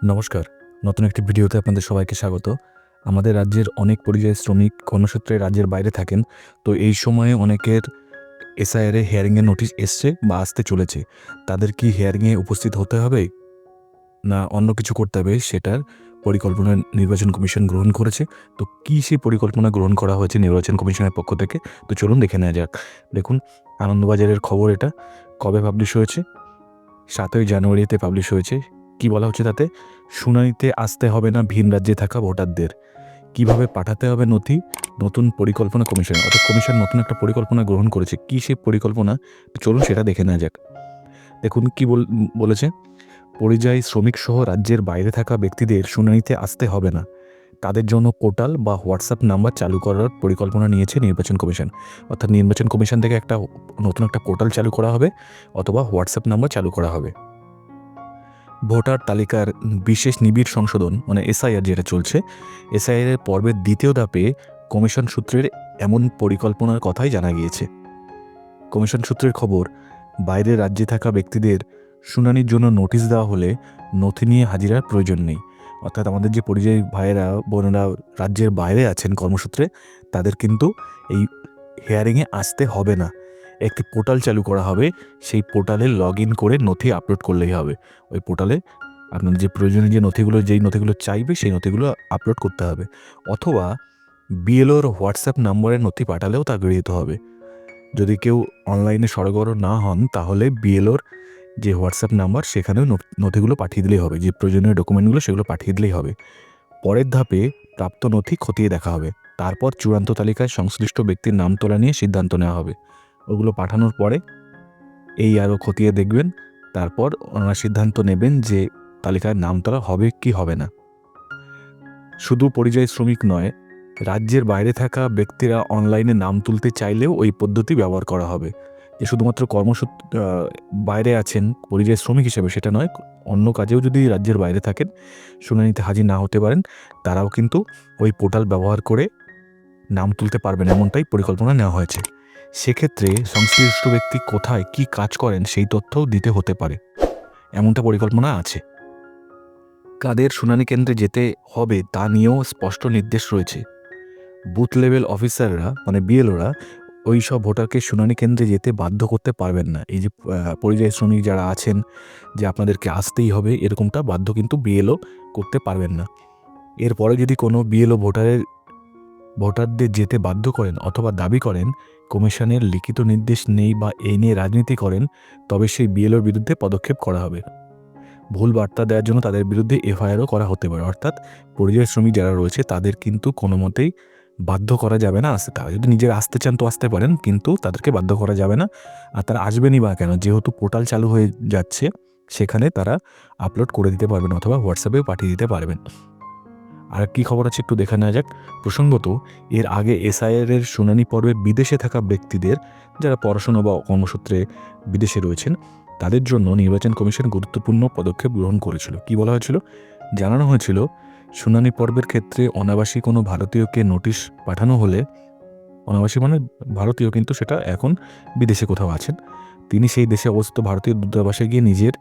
নমস্কার। নতুন একটি ভিডিওতে আপনাদের সবাইকে স্বাগত। আমাদের রাজ্যের অনেক পরিযায়ী শ্রমিক কর্মসূত্রে রাজ্যের বাইরে থাকেন। তো এই সময়ে অনেকের এসআইআর এ হিয়ারিংয়ের নোটিশ এসছে বা আসতে চলেছে। তাদের কি হিয়ারিংয়ে উপস্থিত হতে হবে না অন্য কিছু করতে হবে সেটার পরিকল্পনা নির্বাচন কমিশন গ্রহণ করেছে। তো কী সেই পরিকল্পনা গ্রহণ করা হয়েছে নির্বাচন কমিশনের পক্ষ থেকে? তো চলুন দেখে নেওয়া যাক। দেখুন, আনন্দবাজারের খবর এটা। কবে পাবলিশ হয়েছে? ৭ই জানুয়ারিতে পাবলিশ হয়েছে। কি বলা হচ্ছে তাতে? শুনানিতে আসতে হবে না ভিন রাজ্যে থাকা ভোটারদের। কিভাবে পাঠাতে হবে নথি? নতুন পরিকল্পনা কমিশন, অর্থাৎ কমিশন নতুন একটা পরিকল্পনা গ্রহণ করেছে। কি সেই পরিকল্পনা? চলুন সেটা দেখে নেওয়া যাক। দেখুন কি বলেছে? পরিযায়ী শ্রমিকসহ রাজ্যের বাইরে থাকা ব্যক্তিদের শুনানিতে আসতে হবে না। তাদের জন্য পোর্টাল বা হোয়াটসঅ্যাপ নাম্বার চালু করার পরিকল্পনা নিয়েছে নির্বাচন কমিশন। অর্থাৎ নির্বাচন কমিশন থেকে নতুন একটা পোর্টাল চালু করা হবে অথবা হোয়াটসঅ্যাপ নাম্বার চালু করা হবে। ভোটার তালিকার বিশেষ নিবিড় সংশোধন মানে এসআইআর যেটা চলছে, এসআইআর এর পর্বের দ্বিতীয় ধাপে কমিশন সূত্রের এমন পরিকল্পনার কথাই জানা গিয়েছে। কমিশন সূত্রের খবর, বাইরের রাজ্যে থাকা ব্যক্তিদের শুনানির জন্য নোটিশ দেওয়া হলে নথি নিয়ে হাজিরার প্রয়োজন নেই। অর্থাৎ আমাদের যে পরিযায়ী ভাইয়েরা বোনেরা রাজ্যের বাইরে আছেন কর্মসূত্রে, তাদের কিন্তু এই হিয়ারিংয়ে আসতে হবে না। একটি পোর্টাল চালু করা হবে, সেই পোর্টালে লগ ইন করে নথি আপলোড করলেই হবে। ওই পোর্টালে আপনাদের যে প্রয়োজনীয় যেই নথিগুলো চাইবে সেই নথিগুলো আপলোড করতে হবে, অথবা বিএলওর হোয়াটসঅ্যাপ নম্বরের নথি পাঠালেও তা গৃহীত হবে। যদি কেউ অনলাইনে সরগর না হন তাহলে বিএলওর যে হোয়াটসঅ্যাপ নাম্বার সেখানেও নথিগুলো পাঠিয়ে দিলেই হবে, যে প্রয়োজনীয় ডকুমেন্টগুলো সেগুলো পাঠিয়ে দিলেই হবে। পরের ধাপে প্রাপ্ত নথি খতিয়ে দেখা হবে। তারপর চূড়ান্ত তালিকায় সংশ্লিষ্ট ব্যক্তির নাম তোলা নিয়ে সিদ্ধান্ত নেওয়া হবে। ওগুলো পাঠানোর পরে আরও খতিয়ে দেখবেন, তারপর ওনারা সিদ্ধান্ত নেবেন যে তালিকায় নাম তোলা হবে কি হবে না। শুধু পরিযায়ী শ্রমিক নয়, রাজ্যের বাইরে থাকা ব্যক্তিরা অনলাইনে নাম তুলতে চাইলেও ওই পদ্ধতি ব্যবহার করা হবে। যে শুধুমাত্র বাইরে আছেন পরিযায়ী শ্রমিক হিসেবে সেটা নয়, অন্য কাজেও যদি রাজ্যের বাইরে থাকেন, শুনানিতে হাজির না হতে পারেন, তারাও কিন্তু ওই পোর্টাল ব্যবহার করে নাম তুলতে পারবেন, এমনটাই পরিকল্পনা নেওয়া হয়েছে। সেক্ষেত্রে সংশ্লিষ্ট ব্যক্তি কোথায় কী কাজ করেন সেই তথ্যও দিতে হতে পারে, এমনটা পরিকল্পনা আছে। কাদের শুনানি কেন্দ্রে যেতে হবে তা নিয়েও স্পষ্ট নির্দেশ রয়েছে। বুথ লেভেল অফিসাররা মানে বিএলওরা ওই সব ভোটারকে শুনানি কেন্দ্রে যেতে বাধ্য করতে পারবেন না। এই যে পরিযায়ী শ্রমিক যারা আছেন যে আপনাদেরকে আসতেই হবে, এরকমটা বাধ্য কিন্তু বিএলও করতে পারবেন না। এরপরে যদি কোনো বিএলও ভোটারদের যেতে বাধ্য করেন অথবা দাবি করেন কমিশনের লিখিত নির্দেশ নেই বা এই নিয়ে রাজনীতি করেন, তবে সেই বিএলওর বিরুদ্ধে পদক্ষেপ করা হবে। ভুল বার্তা দেওয়ার জন্য তাদের বিরুদ্ধে এফআইআরও করা হতে পারে। অর্থাৎ পরিযায়ী শ্রমিক যারা রয়েছে তাদের কিন্তু কোনো মতেই বাধ্য করা যাবে না আসতে। তারা যদি নিজেরা আসতে চান তো আসতে পারেন, কিন্তু তাদেরকে বাধ্য করা যাবে না। আর তারা আসবেনই বা কেন? যেহেতু পোর্টাল চালু হয়ে যাচ্ছে, সেখানে তারা আপলোড করে দিতে পারবেন অথবা হোয়াটসঅ্যাপেও পাঠিয়ে দিতে পারবেন। আর কী খবর আছে একটু দেখে নেওয়া যাক। প্রসঙ্গত, এর আগে এসআইআর এর শুনানি পর্বে বিদেশে থাকা ব্যক্তিদের, যারা পড়াশোনা বা কর্মসূত্রে বিদেশে রয়েছেন, তাদের জন্য নির্বাচন কমিশন গুরুত্বপূর্ণ পদক্ষেপ গ্রহণ করেছিল। কি বলা হয়েছিল? জানানো হয়েছিল, শুনানি পর্বের ক্ষেত্রে অনাবাসী কোনো ভারতীয়কে নোটিশ পাঠানো হলে, অনাবাসী মানে ভারতীয় কিন্তু সেটা এখন বিদেশে কোথাও আছেন, তিনি সেই দেশে অবস্থিত ভারতীয় দূতাবাসে গিয়ে নিজের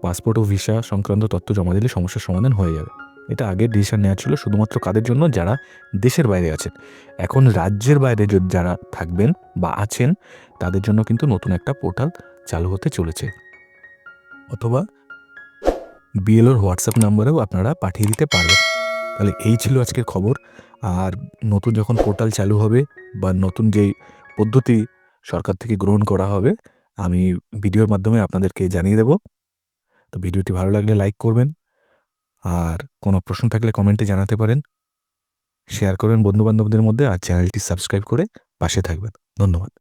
পাসপোর্ট ও ভিসা সংক্রান্ত তথ্য জমা দিলে সমস্যার সমাধান হয়ে যাবে। এটা আগের ডিসিশন নেওয়া ছিল শুধুমাত্র কাদের জন্য? যারা দেশের বাইরে আছেন। এখন রাজ্যের বাইরে যারা থাকবেন বা আছেন, তাদের জন্য কিন্তু নতুন একটা পোর্টাল চালু হতে চলেছে, অথবা বিএলওর হোয়াটসঅ্যাপ নাম্বারেও আপনারা পাঠিয়ে দিতে পারবেন। তাহলে এই ছিল আজকের খবর। আর নতুন যখন পোর্টাল চালু হবে বা নতুন যেই পদ্ধতি সরকার থেকে গ্রহণ করা হবে, আমি ভিডিওর মাধ্যমে আপনাদেরকে জানিয়ে দেব। তো ভিডিওটি ভালো লাগলে লাইক করবেন, আর কোনো প্রশ্ন থাকলে কমেন্টে জানাতে পারেন। শেয়ার করবেন বন্ধুবান্ধবদের মধ্যে, আর চ্যানেলটি সাবস্ক্রাইব করে পাশে থাকবেন। ধন্যবাদ।